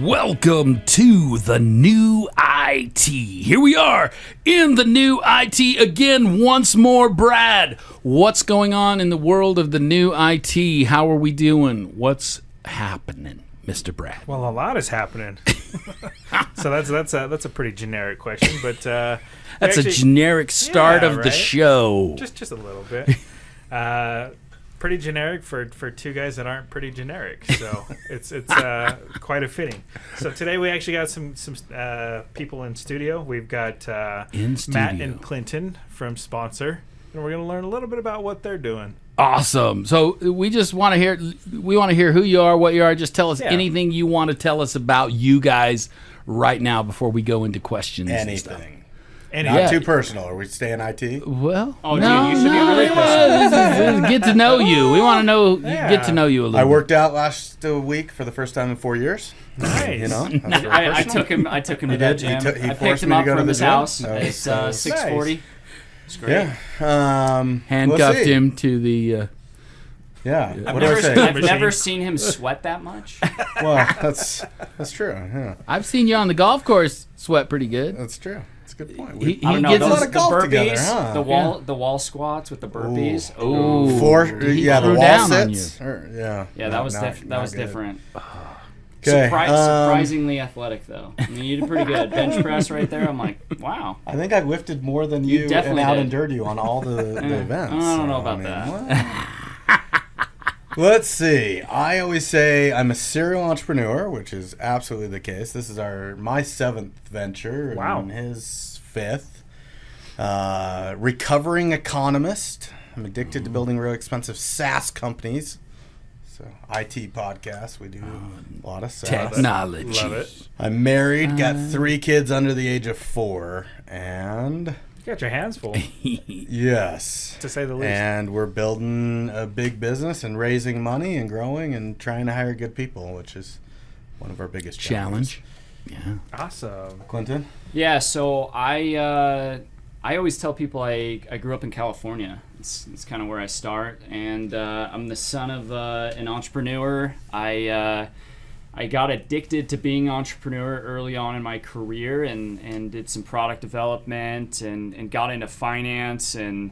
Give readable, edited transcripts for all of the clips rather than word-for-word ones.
Welcome to the new IT. Here we are in the new IT again once more. Brad, what's going on in the world of the new IT? How are we doing? What's happening, Mr. Brad? Well, a lot is happening. So that's a pretty generic question, but that's a generic start of the show. Just a little bit. Pretty generic for two guys that aren't pretty generic, so it's quite a fitting. So today we actually got some people in studio. We've got Matt and Clinton from Sponsr, and we're going to learn a little bit about what they're doing. Awesome. So we just want to hear who you are, what you are. Just tell us anything you want to tell us about you guys right now before we go into questions. Anything. Not too personal. Are we staying IT? Well, dude, you should be really personal. Get to know you. We want to know. Get to know you a little. I worked out last week for the first time in 4 years. Nice. You know, I took him to that gym. I picked him up from his house. It's 6:40. It's great. Yeah. Handcuffed him to the. I've never seen him sweat that much. Well, that's true. Yeah. I've seen you on the golf course sweat pretty good. That's true. Good point. He gets a lot of golf burpees, together, huh? the wall squats with the burpees. The wall sits. That was different. Okay. Surprisingly athletic though. I mean, you did pretty good. Bench press right there. I'm like, wow. I think I lifted more than you and out-endured you on all the events. I don't know about that. Let's see. I always say I'm a serial entrepreneur, which is absolutely the case. This is my seventh venture. Wow. And his fifth. Recovering economist. I'm addicted to building really expensive SaaS companies. So IT podcasts. We do a lot of SaaS. Technology. Love it. I'm married, got 3 kids under the age of 4, and... You got your hands full. Yes. To say the least. And we're building a big business and raising money and growing and trying to hire good people, which is one of our biggest challenges. Yeah. Awesome. Clinton? Yeah, so I always tell people I grew up in California. It's kind of where I start. And I'm the son of an entrepreneur. I got addicted to being an entrepreneur early on in my career and did some product development and got into finance and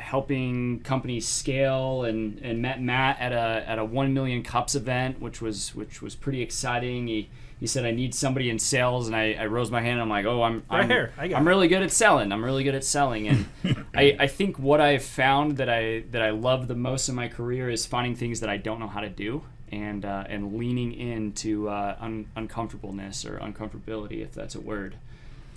helping companies scale and met Matt at a 1 million cups event, which was pretty exciting. He said, I need somebody in sales, and I rose my hand and I'm like, I'm really good at selling. And I think what I've found that I love the most in my career is finding things that I don't know how to do. And leaning into uncomfortableness or uncomfortability, if that's a word.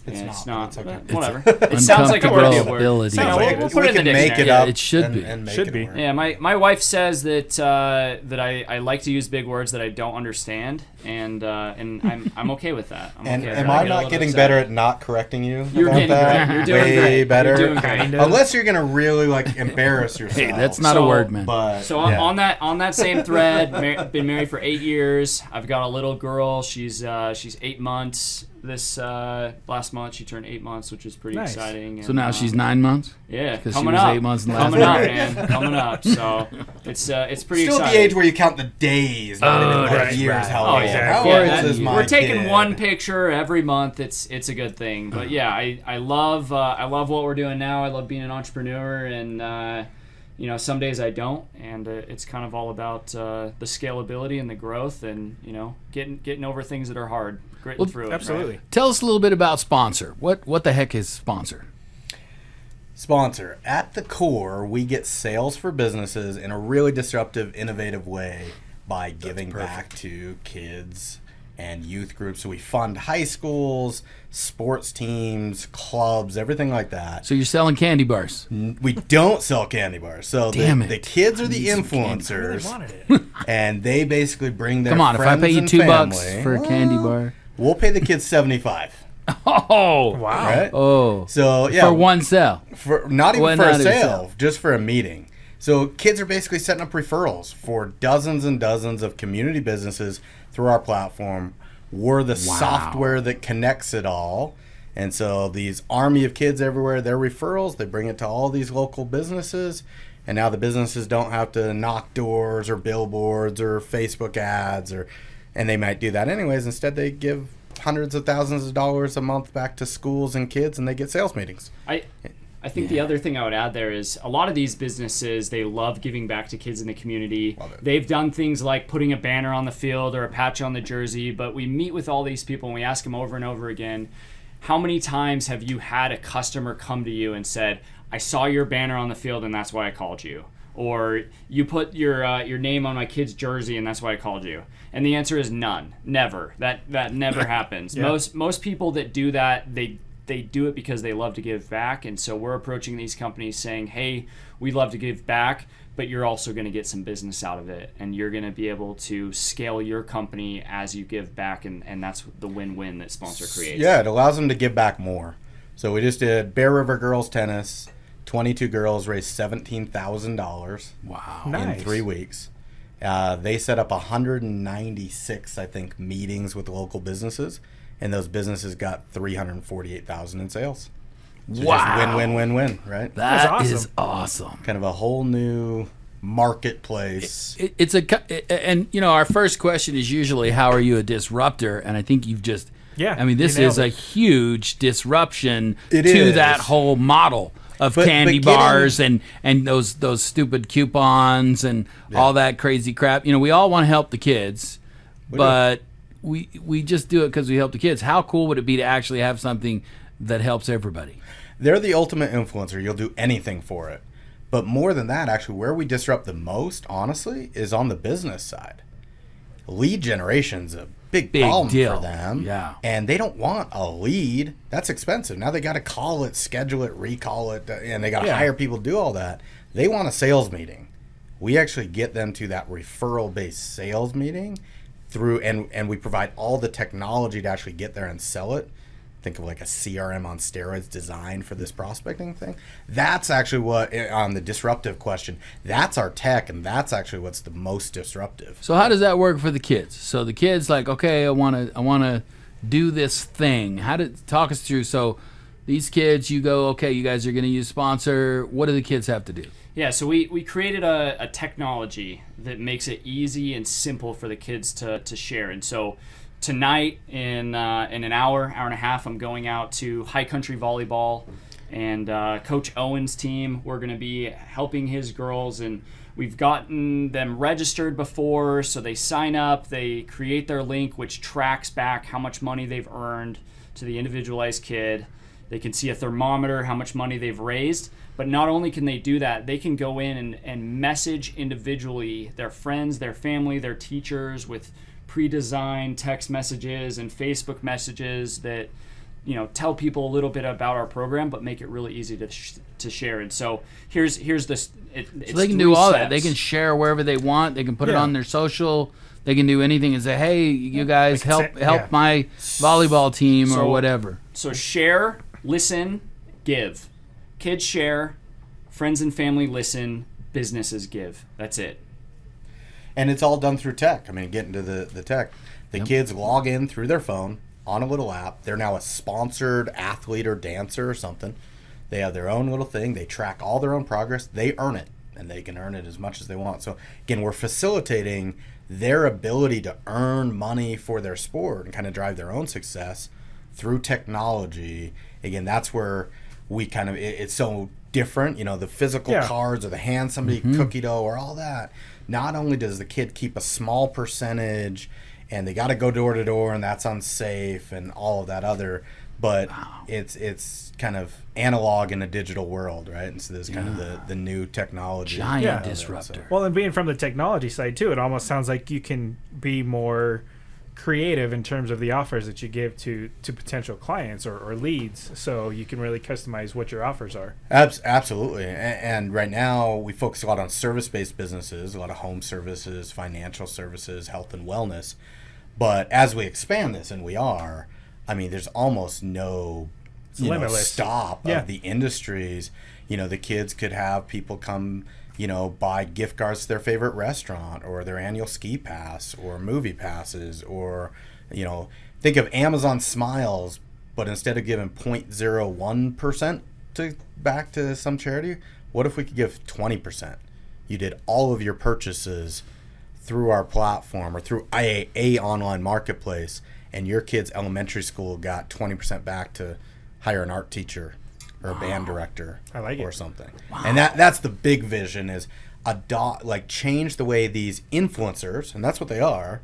It's not. Okay. Whatever. It sounds like it would be a word. We'll put it in the dictionary. It should be. And should be. Yeah, my wife says that I like to use big words that I don't understand, and I'm okay with that. Am I not getting better at not correcting you? You're getting great. You're doing way better. You're doing great. Unless you're gonna really embarrass yourself. Hey, that's not a word, man. On that same thread, been married for 8 years. I've got a little girl. She's 8 months. This last month she turned 8 months, which is pretty exciting. So now she's 9 months. Yeah, because coming she was up. 8 months. Coming up, man. Coming up. So it's pretty still exciting. the age where you count the days, not even years. Right. How old? Exactly. How old is my We're taking kid? one picture every month. It's a good thing. But yeah, I love what we're doing now. I love being an entrepreneur, and some days I don't, and it's kind of all about the scalability and the growth, and getting over things that are hard, gritting through it. Absolutely. Right? Tell us a little bit about Sponsr. What the heck is Sponsr? Sponsr. At the core, we get sales for businesses in a really disruptive, innovative way by giving back to kids and youth groups. So we fund high schools, sports teams, clubs, everything like that. So you're selling candy bars? We don't sell candy bars. So the kids are the influencers, and they basically bring their friends and family. Come on, if I pay you $2 for a candy bar, we'll pay the kids $75. Oh, wow! Right? Oh, so yeah, for one sale, for not even for a sale, just for a meeting. So kids are basically setting up referrals for dozens and dozens of community businesses through our platform. We're the software that connects it all. And so these army of kids everywhere, their referrals, they bring it to all these local businesses. And now the businesses don't have to knock doors or billboards or Facebook ads or And they might do that anyways. Instead, they give hundreds of thousands of dollars a month back to schools and kids, and they get sales meetings. I think the other thing I would add there is a lot of these businesses, they love giving back to kids in the community. They've done things like putting a banner on the field or a patch on the jersey, but we meet with all these people and we ask them over and over again, how many times have you had a customer come to you and said, I saw your banner on the field and that's why I called you? Or you put your name on my kid's jersey and that's why I called you? And the answer is none. Never. That never happens. Yeah. Most people that do that, they do it because they love to give back, and so we're approaching these companies saying, hey, we love to give back, but you're also going to get some business out of it, and you're going to be able to scale your company as you give back, and that's the win-win that Sponsr creates. Yeah, it allows them to give back more. So we just did Bear River Girls Tennis. 22 girls raised $17,000 Wow. in Nice. 3 weeks. They set up 196, I think, meetings with local businesses, and those businesses got $348,000 in sales. So Wow. just win, win, win, win, right? That That's is awesome. Kind of a whole new marketplace. And our first question is usually, how are you a disruptor? And I think you've just, Yeah, I mean, this you nailed is a it. huge disruption It to is. that whole model of But candy getting- bars and those stupid coupons and all that crazy crap. We all want to help the kids, but we just do it because we help the kids. How cool would it be to actually have something that helps everybody? They're the ultimate influencer. You'll do anything for it. But more than that, actually, where we disrupt the most, honestly, is on the business side. Lead generation's a big problem deal. for them. Yeah. And they don't want a lead. That's expensive. Now they got to call it, schedule it, recall it, and they got to hire people to do all that. They want a sales meeting. We actually get them to that referral-based sales meeting through, and we provide all the technology to actually get there and sell it. Think of like a CRM on steroids designed for this prospecting thing. That's actually what, on the disruptive question, that's our tech, and that's actually what's the most disruptive. So how does that work for the kids? So the kids like, okay, I want to do this thing. Talk us through? So these kids, you go, okay, you guys are going to use Sponsr. What do the kids have to do? Yeah, so we created a technology that makes it easy and simple for the kids to share. And so tonight, in an hour and a half, I'm going out to High Country Volleyball, and Coach Owen's team, we're going to be helping his girls, and we've gotten them registered before, so they sign up, they create their link, which tracks back how much money they've earned to the individualized kid. They can see a thermometer, how much money they've raised. But not only can they do that, they can go in and message individually their friends, their family, their teachers with pre-designed text messages and Facebook messages that tell people a little bit about our program, but make it really easy to share. And so here's this. So they can do all that. They can share wherever they want. They can put it on their social. They can do anything and say, "Hey, you guys help my volleyball team," or whatever. So share, listen, give. Kids share, friends and family listen, businesses give. That's it. And it's all done through tech. I mean, getting to the tech. The kids log in through their phone on a little app. They're now a sponsored athlete or dancer or something. They have their own little thing. They track all their own progress. They earn it, and they can earn it as much as they want. So, again, we're facilitating their ability to earn money for their sport and kind of drive their own success through technology. Again, that's where we kind of, it's so different, the physical cards or the hand somebody cookie dough or all that. Not only does the kid keep a small percentage and they got to go door to door and that's unsafe and all of that other, but it's kind of analog in a digital world, right? And so there's kind of the new technology. Giant disruptor. Well, and being from the technology side too, it almost sounds like you can be more creative in terms of the offers that you give to potential clients or leads, so you can really customize what your offers are. Absolutely. And right now we focus a lot on service-based businesses, a lot of home services, financial services, health and wellness. But as we expand this, and we are, I mean, there's almost no stop of the industries. The kids could have people come buy gift cards to their favorite restaurant or their annual ski pass or movie passes, or, think of Amazon Smiles, but instead of giving 0.01% back to some charity, what if we could give 20%? You did all of your purchases through our platform or through a online marketplace, and your kid's elementary school got 20% back to hire an art teacher or a band director or something. Wow. And that's the big vision is change the way these influencers, and that's what they are,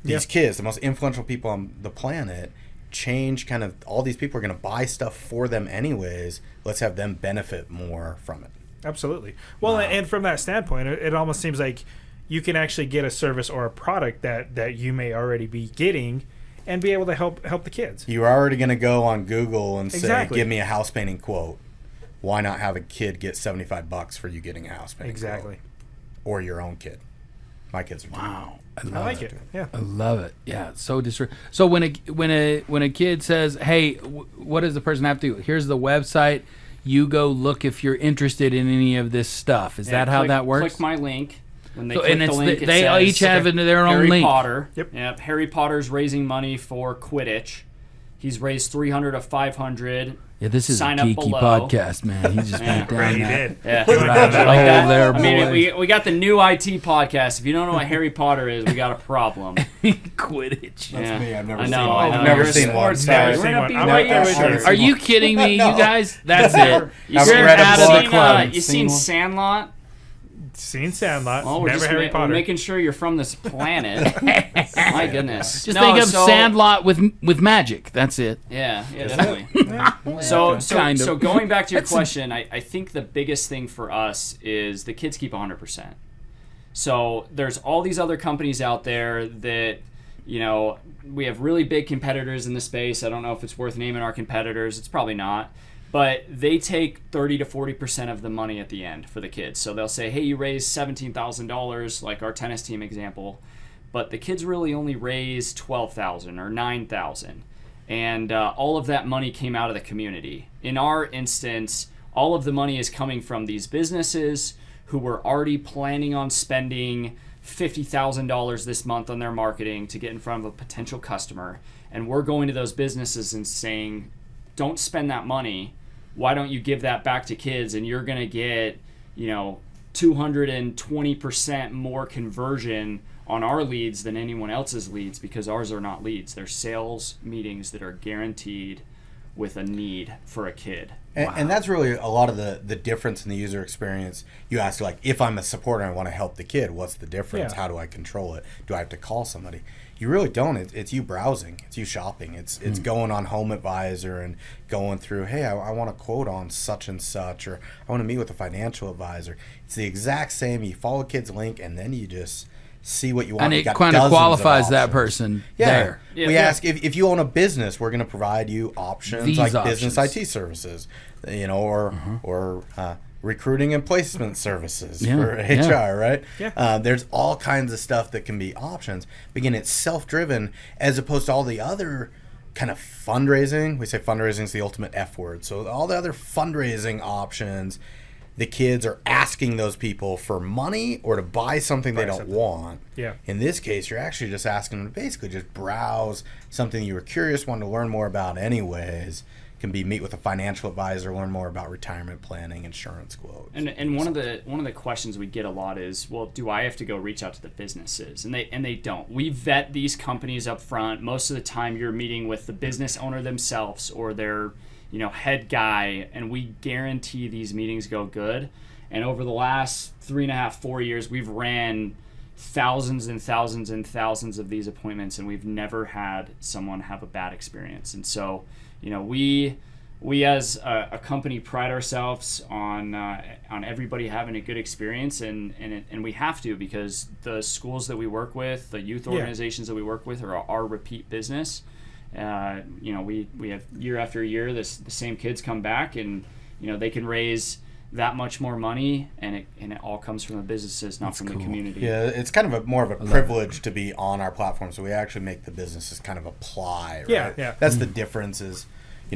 these kids, the most influential people on the planet, change kind of all these people are going to buy stuff for them anyways. Let's have them benefit more from it. Absolutely. Well, and from that standpoint, it almost seems like you can actually get a service or a product that you may already be getting and be able to help the kids. You're already going to go on Google and say, give me a house painting quote. Why not have a kid get $75 for you getting a house painting quote? Or your own kid. My kids are doing it. I like it. Yeah. I love it. Yeah. So So when a kid says, "Hey, what does the person have to do? Here's the website. You go look if you're interested in any of this stuff." Is that how that works? Click my link. When they so, click and the link, they says, each have their own Harry link. Potter. Yep. Harry Potter's raising money for Quidditch. He's raised $300 to $500. Yeah, this is Sign a up geeky below. podcast, man. He just went down He that. did. Yeah. Rabbit hole there, boy. I mean, we got the new IT podcast. If you don't know what Harry Potter is, we got a problem. Quidditch. That's me. I've never seen one. one. I've never You're a seen one. sports guy. Never We're seen gonna one. be I'm right right here there with with Are you. you kidding me, No. you guys? That's it. You're You're read a out of book. the club. You seen Sandlot? Seen Sandlot. Oh, we're Never just Harry Potter. we're making sure you're from this planet. My goodness. Just think of Sandlot with magic. That's it. Yeah, definitely. So going back to your question, I think the biggest thing for us is the kids keep 100%. So there's all these other companies out there that, we have really big competitors in the space. I don't know if it's worth naming our competitors. It's probably not. But they take 30 to 40% of the money at the end for the kids. So they'll say, hey, you raised $17,000, like our tennis team example, but the kids really only raised $12,000 or $9,000. And all of that money came out of the community. In our instance, all of the money is coming from these businesses who were already planning on spending $50,000 this month on their marketing to get in front of a potential customer. And we're going to those businesses and saying, don't spend that money. Why don't you give that back to kids, and you're going to get, 220% more conversion on our leads than anyone else's leads, because ours are not leads. They're sales meetings that are guaranteed with a need for a kid. And that's really a lot of the difference in the user experience. You ask, like, if I'm a supporter and I want to help the kid, what's the difference? Yeah. How do I control it? Do I have to call somebody? You really don't. It's you browsing. It's you shopping. It's going on Home Advisor and going through, hey, I want a quote on such and such, or I want to meet with a financial advisor. It's the exact same. You follow a kid's link, and then you just see what you want. And it kind of qualifies that person there. Yeah, we ask, if you own a business, we're going to provide you options business IT services, or recruiting and placement services for HR, right? Yeah. There's all kinds of stuff that can be options. But again, it's self-driven as opposed to all the other kind of fundraising. We say fundraising is the ultimate F word. So all the other fundraising options, the kids are asking those people for money or to buy something they don't want. Yeah. In this case, you're actually just asking them to basically just browse something you were curious, wanted to learn more about anyways. Can be meet with a financial advisor, learn more about retirement planning, insurance quotes. And one of the questions we get a lot is, well, do I have to go reach out to the businesses? And they don't. We vet these companies up front. Most of the time you're meeting with the business owner themselves or their head guy, and we guarantee these meetings go good. And over the last 3.5, 4 years, we've ran thousands and thousands and thousands of these appointments, and we've never had someone have a bad experience. And so we as a company pride ourselves on everybody having a good experience, and we have to, because the schools that we work with, the youth organizations that we work with are our repeat business. We have year after year the same kids come back, and they can raise that much more money, and it all comes from the businesses, not from the community. Yeah, it's kind of more of a privilege to be on our platform, so we actually make the businesses kind of apply, right? Yeah. That's the difference is,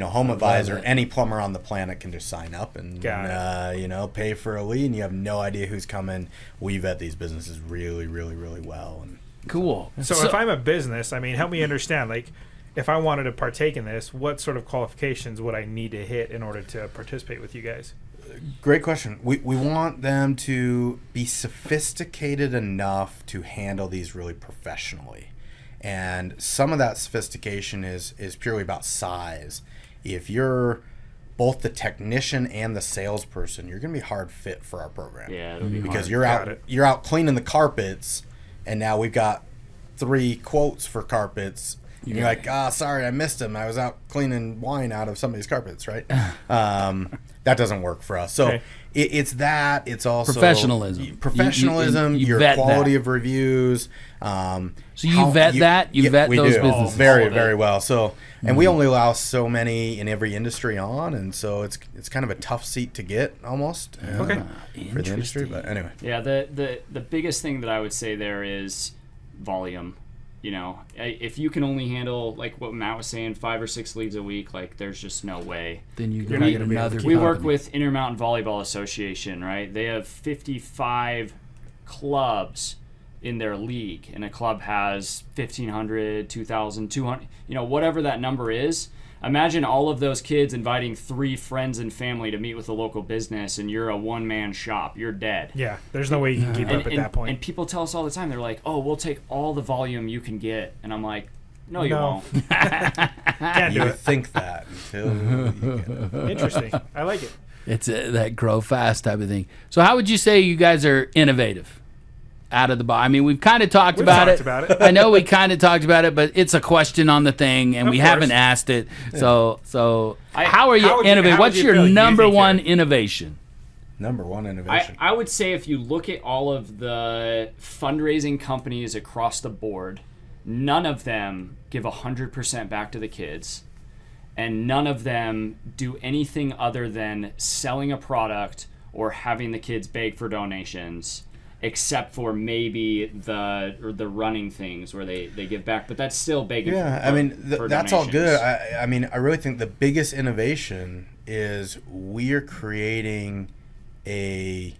Home Advisor, any plumber on the planet can just sign up and, pay for a lead, and you have no idea who's coming. We vet these businesses really, really, really well. And cool. So if I'm a business, help me understand, like, if I wanted to partake in this, what sort of qualifications would I need to hit in order to participate with you guys? great question. We want them to be sophisticated enough to handle these really professionally. And some of that sophistication is purely about size. If you're both the technician and the salesperson, you're going to be a hard fit for our program. Yeah, it'll be because hard. you're out cleaning the carpets, and now we've got 3 quotes for carpets. And you're like, sorry, I missed them. I was out cleaning wine out of somebody's carpets, right? That doesn't work for us. So it's that. It's also professionalism. You your vet quality that. of reviews. So you vet that? You vet we those do. businesses? Very, very well. So, and we only allow so many in every industry on, and so it's kind of a tough seat to get almost for the industry. But anyway. Yeah, the biggest thing that I would say there is volume. You know, if you can only handle, like what Matt was saying, 5 or 6 leads a week, like there's just no way. Then you're going to get another We work with Intermountain Volleyball Association, right? They have 55 clubs in their league, and a club has 1,500, 2,000, 200, you know, whatever that number is. Imagine all of those kids inviting 3 friends and family to meet with a local business, and you're a one-man shop. You're dead. Yeah, there's no way you can keep up at that point. And people tell us all the time, they're like, oh, we'll take all the volume you can get. And I'm like, no, you won't. Can't do You it. think that until you get it. Interesting. I like it. It's that grow fast type of thing. So how would you say you guys are innovative? Out of the box. I mean, we've kind of talked about it. I know we kind of talked about it, but it's a question on the thing, and we haven't asked it. Yeah. So how are you innovative? What's your number one innovation? Number one innovation. I would say if you look at all of the fundraising companies across the board, none of them give 100% back to the kids, and none of them do anything other than selling a product or having the kids beg for donations. Except for maybe the running things where they give back, but that's still begging. Yeah, for, I mean that's all good. I mean I really think the biggest innovation is we are creating an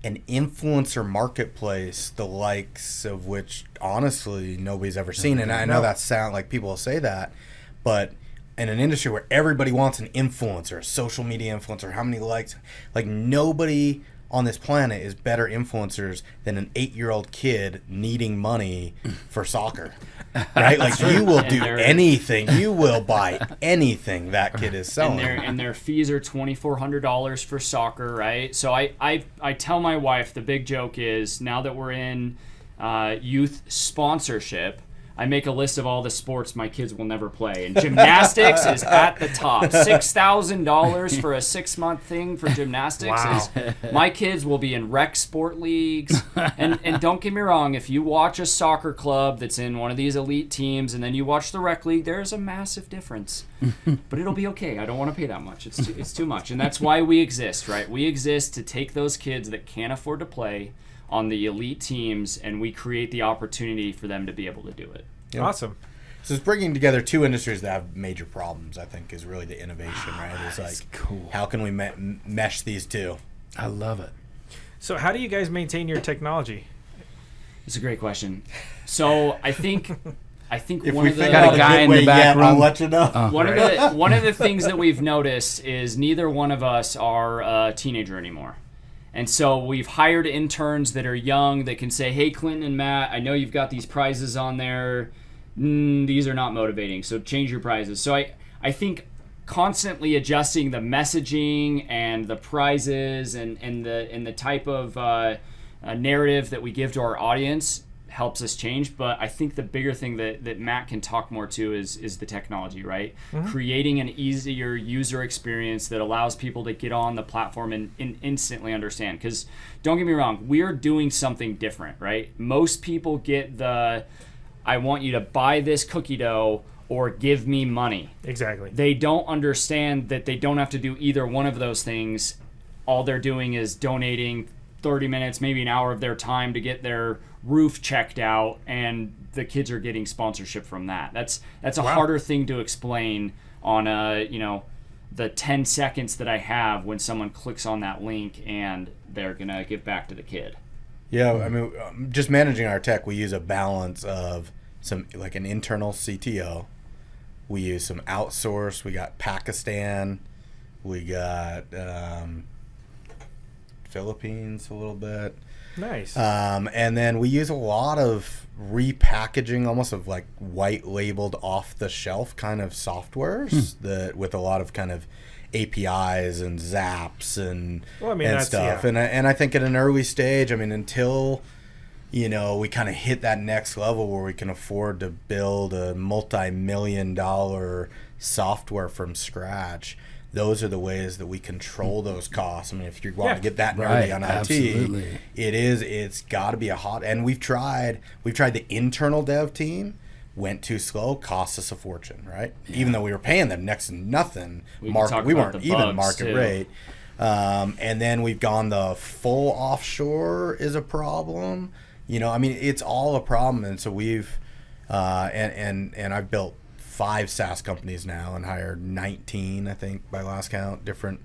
influencer marketplace, the likes of which honestly nobody's ever seen. And I know that sound like people will say that, but in an industry where everybody wants an influencer, a social media influencer, how many likes? Like nobody on this planet is better influencers than an 8-year-old kid needing money for soccer, right? Like you will do anything, you will buy anything that kid is selling, and their fees are $2,400 for soccer, right? So I tell my wife the big joke is now that we're in youth sponsorship, I make a list of all the sports my kids will never play, and gymnastics is at the top. $6,000 for a 6-month thing for gymnastics. Wow. My kids will be in rec sport leagues. And don't get me wrong, if you watch a soccer club that's in one of these elite teams and then you watch the rec league, there's a massive difference. But it'll be okay. I don't want to pay that much. It's too much. And that's why we exist, right? We exist to take those kids that can't afford to play on the elite teams, and we create the opportunity for them to be able to do it. Yep. Awesome. So it's bringing together 2 industries that have major problems, I think, is really the innovation, right? It's like, cool. How can we mesh these 2? I love it. So how do you guys maintain your technology? It's a great question. So I think If one we of the figure out a guy good in the way back yet, room. I'll let you know. one of the things that we've noticed is neither one of us are a teenager anymore. And so we've hired interns that are young that can say, hey, Clinton and Matt, I know you've got these prizes on there. These are not motivating, so change your prizes. So I think constantly adjusting the messaging and the prizes and the type of narrative that we give to our audience helps us change. But I think the bigger thing that Matt can talk more to is the technology, right? Mm-hmm. Creating an easier user experience that allows people to get on the platform and instantly understand. Because don't get me wrong, we're doing something different, right? Most people get I want you to buy this cookie dough or give me money. Exactly. They don't understand that they don't have to do either one of those things. All they're doing is donating 30 minutes, maybe an hour of their time to get their roof checked out, and the kids are getting sponsorship from that. That's a harder thing to explain on the 10 seconds that I have when someone clicks on that link and they're gonna give back to the kid. Yeah, I mean, just managing our tech, we use a balance of some, like an internal CTO. We use some outsource. We got Pakistan. We got Philippines a little bit. Nice. And then we use a lot of repackaging, almost of like white labeled off the shelf kind of softwares that with a lot of kind of APIs and zaps and stuff. Yeah. And I think at an early stage, I mean, until we kind of hit that next level where we can afford to build a multi-million-dollar software from scratch, those are the ways that we control those costs. I mean, if you want to get that nerdy on IT, absolutely. It's got to be a hot. And we've tried the internal dev team. Went too slow, cost us a fortune, right? Yeah. Even though we were paying them next to nothing, we weren't even market rate. And then we've gone the full offshore is a problem. I mean, it's all a problem. And so we've and I've built 5 SaaS companies now and hired 19, I think, by last count, different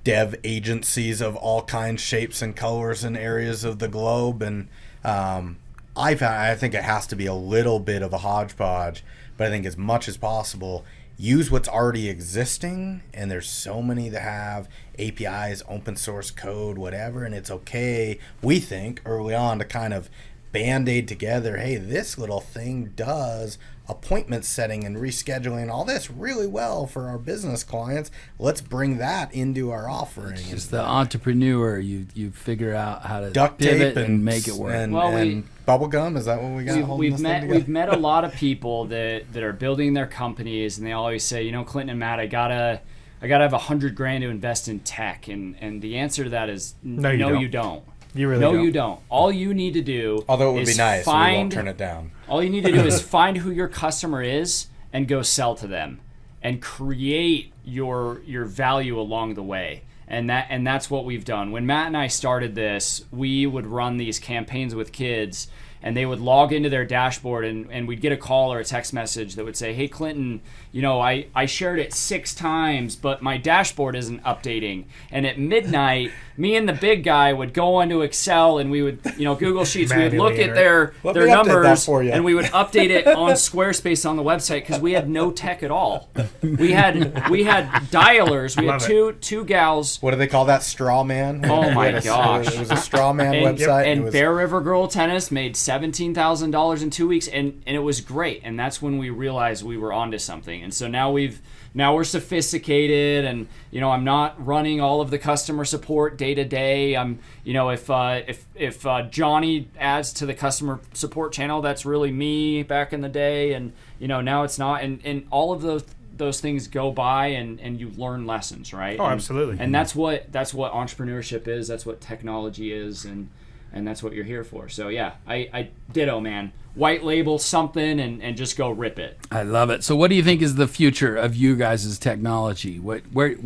dev agencies of all kinds, shapes, and colors in areas of the globe. And I think it has to be a little bit of a hodgepodge, but I think as much as possible, use what's already existing. And there's so many that have APIs, open source code, whatever, and it's okay, we think, early on to kind of band-aid together, hey, this little thing does appointment setting and rescheduling, all this really well for our business clients. Let's bring that into our offering. It's just the entrepreneur. You figure out how to duct pivot tape and make it work. And bubble gum, is that what we got? We've met a lot of people that are building their companies, and they always say, Clinton and Matt, I gotta have $100,000 to invest in tech, and the answer to that is no, you don't. You really don't. You don't. All you need to do, although it would be nice, so we won't turn it down. All you need to do is find who your customer is and go sell to them, and create your value along the way. And that's what we've done. When Matt and I started this, we would run these campaigns with kids, and they would log into their dashboard, and we'd get a call or a text message that would say, hey, Clinton, I shared it 6 times, but my dashboard isn't updating. And at midnight, me and the big guy would go into Excel, and we would, Google Sheets, we would look at their numbers, and we would update it on Squarespace on the website, because we had no tech at all. We had dialers. We had two gals. What do they call that? Straw man? Oh my gosh. It was a straw man website. And Bear River Girl Tennis made $17,000 in 2 weeks, and it was great. And that's when we realized we were onto something. And so now we're sophisticated, and I'm not running all of the customer support day to day. I'm if Johnny adds to the customer support channel, that's really me back in the day, and now it's not. And all of those things go by, and you learn lessons, right? Oh, absolutely. And that's what entrepreneurship is. That's what technology is, and that's what you're here for. So yeah, I ditto, man. White label something and just go rip it. I love it. So what do you think is the future of you guys' technology? Where are you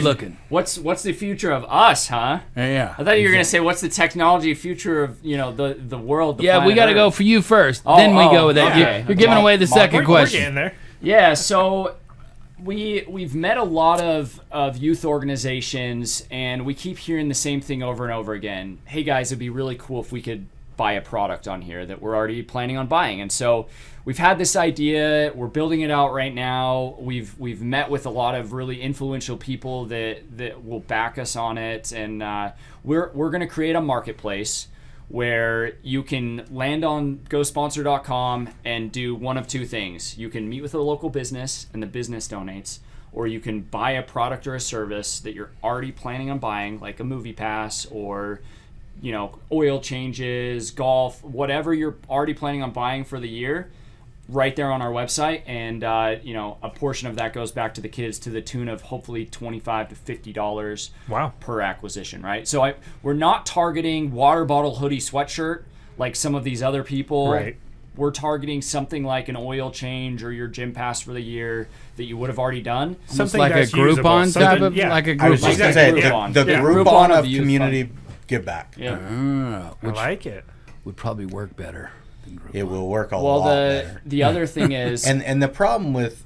looking? What's the future of us, huh? Yeah. I thought you were going to say what's the technology future of the world. Yeah, we got to go for you first. Then we go with that. Okay. You're giving away the second question. We're getting there. Yeah, so we've met a lot of youth organizations, and we keep hearing the same thing over and over again. Hey guys, it'd be really cool if we could buy a product on here that we're already planning on buying. And so we've had this idea, we're building it out right now. We've met with a lot of really influential people that will back us on it, and we're going to create a marketplace where you can land on GoSponsr.com and do one of 2 things. You can meet with a local business and the business donates, or you can buy a product or a service that you're already planning on buying, like a movie pass or oil changes, golf, whatever you're already planning on buying for the year, right there on our website. And a portion of that goes back to the kids to the tune of hopefully $25 to $50 per acquisition, right? So we're not targeting water bottle, hoodie, sweatshirt like some of these other people. Right. We're targeting something like an oil change or your gym pass for the year that you would have already done. Something like a Groupon type of, like a Groupon. I was just going to say, the Groupon of community give back. Yeah. I like it. Would probably work better than Groupon. It will work a lot better. The other thing is, and the problem with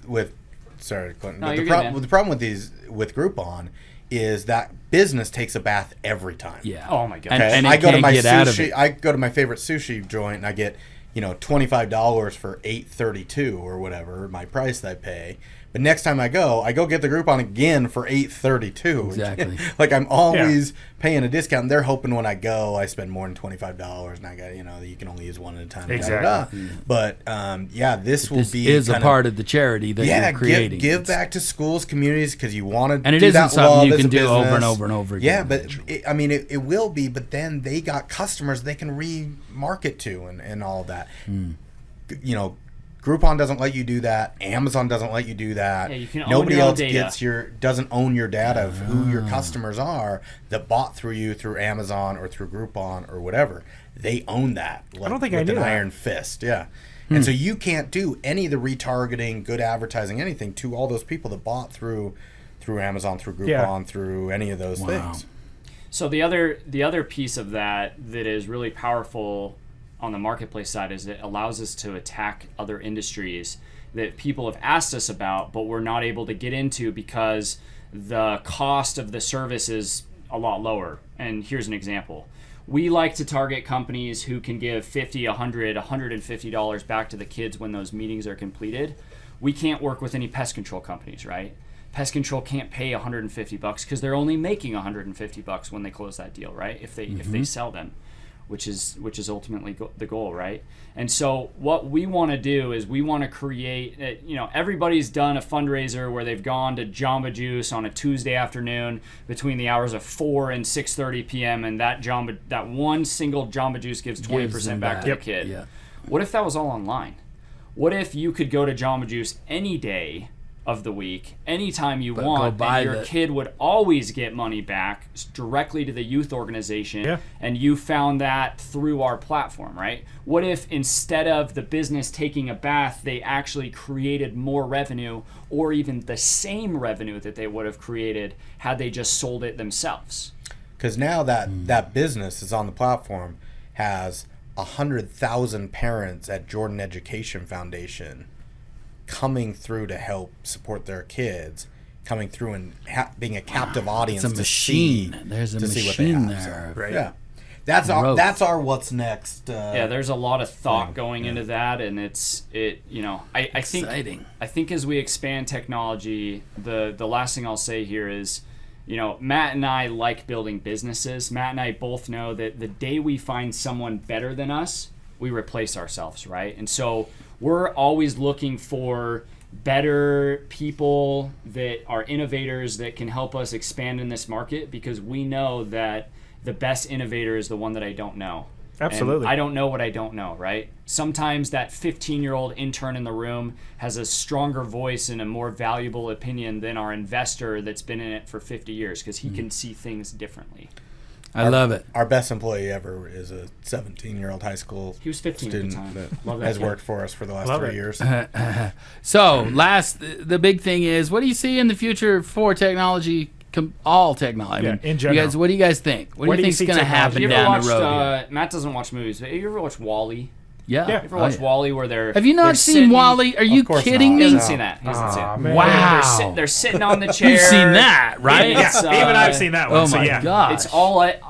sorry, Clinton. No, the problem with Groupon is that business takes a bath every time. Yeah. Oh my god. Okay? And I go to my get out of sushi. it. I go to my favorite sushi joint and I get $25 for $8.32 or whatever my price that I pay. But next time I go get the Groupon again for $8.32. Exactly. Like I'm always paying a discount. They're hoping when I go, I spend more than $25, and I got you can only use one at a time. Exactly. But this will be is a part of the charity that you're creating. Give back to schools, communities, because you want to. And it do isn't that something you as can a do over business. and over and over again. Yeah, but it will be. But then they got customers they can remarket to and all of that. Groupon doesn't let you do that. Amazon doesn't let you do that. Yeah, you can Nobody own your else own data. doesn't own your data of who your customers are that bought through you through Amazon or through Groupon or whatever. They own that. I don't think with I knew an that. iron fist. Yeah. And so you can't do any of the retargeting, good advertising, anything to all those people that bought through Amazon, through Groupon, through any of those things. So the other piece of that is really powerful on the marketplace side is it allows us to attack other industries that people have asked us about, but we're not able to get into because the cost of the service is a lot lower. And here's an example. We like to target companies who can give $50, $100, $150 back to the kids when those meetings are completed. We can't work with any pest control companies, right? Pest control can't pay $150 because they're only making $150 when they close that deal, right? If they sell them, which is ultimately the goal, right? And so what we want to do is we want to create, everybody's done a fundraiser where they've gone to Jamba Juice on a Tuesday afternoon between the hours of 4 and 6:30 p.m. and that one single Jamba Juice gives 20% back to the kid. Yeah. What if that was all online? What if you could go to Jamba Juice any day of the week, anytime you want, and your kid would always get money back directly to the youth organization, and you found that through our platform, right? What if instead of the business taking a bath, they actually created more revenue or even the same revenue that they would have created had they just sold it themselves? Because now that business is on the platform has 100,000 parents at Jordan Education Foundation coming through to help support their kids, coming through and being a captive audience. It's a machine. There's a machine there. So, right. Yeah. That's our what's next. There's a lot of thought going into that, and I think exciting. I think as we expand technology, the last thing I'll say here is, Matt and I like building businesses. Matt and I both know that the day we find someone better than us, we replace ourselves, right? And so we're always looking for better people that are innovators that can help us expand in this market, because we know that the best innovator is the one that I don't know. Absolutely. And I don't know what I don't know, right? Sometimes that 15-year-old intern in the room has a stronger voice and a more valuable opinion than our investor that's been in it for 50 years, because he can see things differently. I love it. Our best employee ever is a 17-year-old high school He was 15 student at the time. that has worked for us for the last 3 years. So, the big thing is, what do you see in the future for technology? All technology. In general. You guys, what do you guys think? What do you think is going to happen down the road? Matt doesn't watch movies, but you ever watch Wall-E? Yeah. You ever watch Wall-E where they're... Have you not seen Wall-E? Are you kidding me? He hasn't seen that. He hasn't seen it. Man. Wow. They're sitting on the chair. You've seen that, right? Yeah, even I've seen that one. Oh my gosh.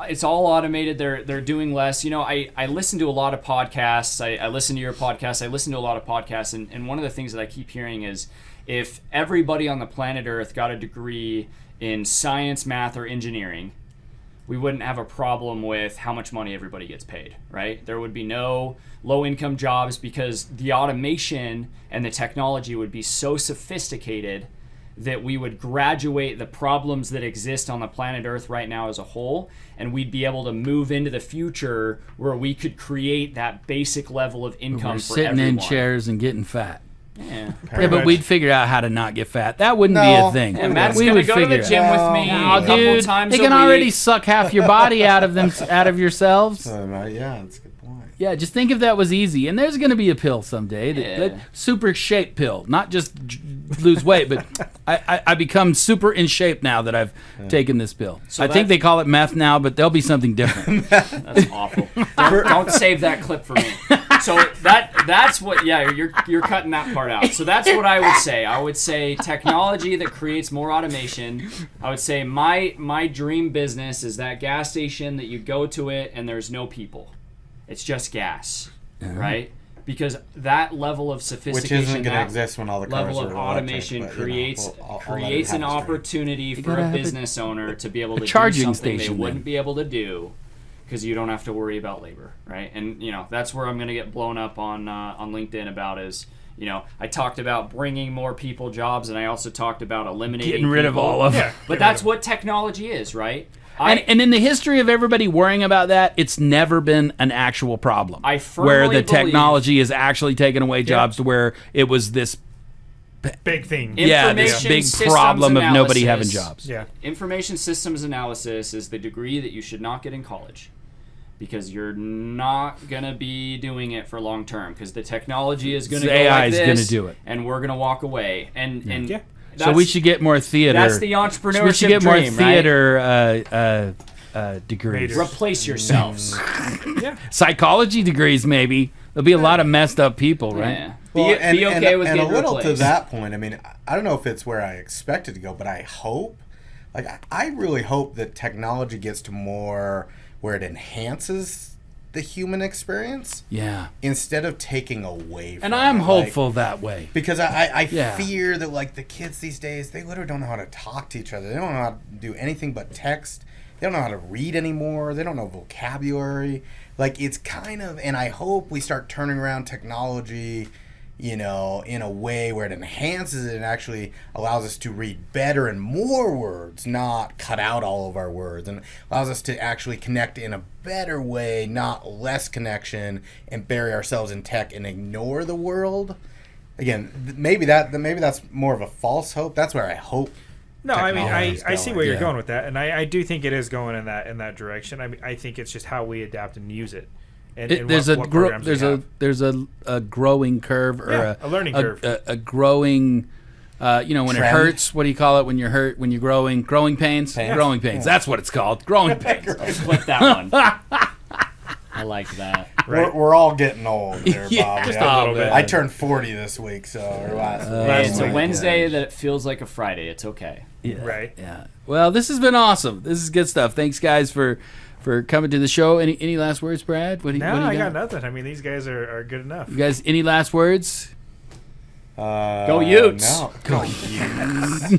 It's all automated. They're doing less. I listen to a lot of podcasts. I listen to your podcast. I listen to a lot of podcasts, and one of the things that I keep hearing is, if everybody on the planet Earth got a degree in science, math, or engineering, we wouldn't have a problem with how much money everybody gets paid, right? There would be no low-income jobs, because the automation and the technology would be so sophisticated that we would graduate the problems that exist on the planet Earth right now as a whole, and we'd be able to move into the future where we could create that basic level of income We're for sitting everyone. in chairs and getting fat. Yeah. Yeah, but we'd figure out how to not get fat. That wouldn't be a thing. And Matt's we gonna would go to the figure it gym out. with me Oh, a couple dude, times they a can already week. suck half your body out of yourselves. Yeah, that's a good point. Yeah, just think if that was easy. And there's going to be a pill someday, that super shape pill, not just lose weight, but I become super in shape now that I've taken this pill. So I think they call it meth now, but there'll be something different. That's awful. Don't save that clip for me. So that's what. Yeah, you're cutting that part out. So that's what I would say. I would say technology that creates more automation. I would say my dream business is that gas station that you go to it and there's no people. It's just gas, right? because that level of Which sophistication, isn't going to that exist when all the cars level are of electric, automation but, creates I'll creates let an it happen. opportunity for gotta a have business owner to be able to do charging something they station wouldn't then. be able to do because you don't have to worry about labor, right? And that's where I'm going to get blown up on LinkedIn about is. I talked about bringing more people jobs, and I also talked about eliminating Getting rid of people. all of them. Yeah. But that's what technology is, right? And in the history of everybody worrying about that, it's never been an actual problem. I firmly where the believe- technology has actually taken away jobs to where it was this Big thing. this Information big systems problem of nobody having analysis. jobs. Yeah. Information systems analysis is the degree that you should not get in college because you're not going to be doing it for long term because the technology is going to go AI like is this gonna do it. and we're going to walk away. And Yeah. So we should get more theater. That's the entrepreneurship we should get more dream, right? theater degrees. Majors. Replace yourselves. Yeah. Psychology degrees, maybe. There'll be a lot of messed up people, right? Yeah. Well, Be okay with and getting a little replaced. to that point. I mean, I don't know if it's where I expected to go, but I hope, I really hope that technology gets to more where it enhances the human experience Yeah. instead of taking away from And I'm it. hopeful that way. Because I Yeah. fear that the kids these days, they literally don't know how to talk to each other. They don't know how to do anything but text. They don't know how to read anymore. They don't know vocabulary. It's kind of, and I hope we start turning around technology, in a way where it enhances it and actually allows us to read better and more words, not cut out all of our words, and allows us to actually connect in a better way, not less connection, and bury ourselves in tech and ignore the world. Again, maybe that's more of a false hope. That's where I hope. No, I mean, technology's I see going. where you're Yeah. going with that, and I do think it is going in that direction. I mean, I think it's just how we adapt and use it. And There's what programs we have. there's a growing curve or Yeah, a learning curve. a growing when it Trend. hurts. What do you call it when you're hurt when you're growing pains? Pains. Growing pains. That's what it's called. Growing pains. Clip that one. I like that. Right. We're all getting old there, Yeah, Bob. just Yeah. a little bit. I turned 40 this week, so or last It's a week. Wednesday that feels like a Friday. It's okay. Yeah. Right. Yeah. Well, this has been awesome. This is good stuff. Thanks, guys, for coming to the show. Any last words, Brad? What do you I got nothing. I mean, these guys are good enough. You guys, any last words? Go Utes. No. Go Utes.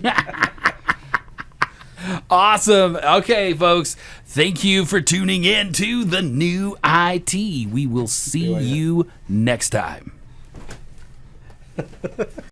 Awesome. Okay, folks. Thank you for tuning in to the new IT. We will see you next time.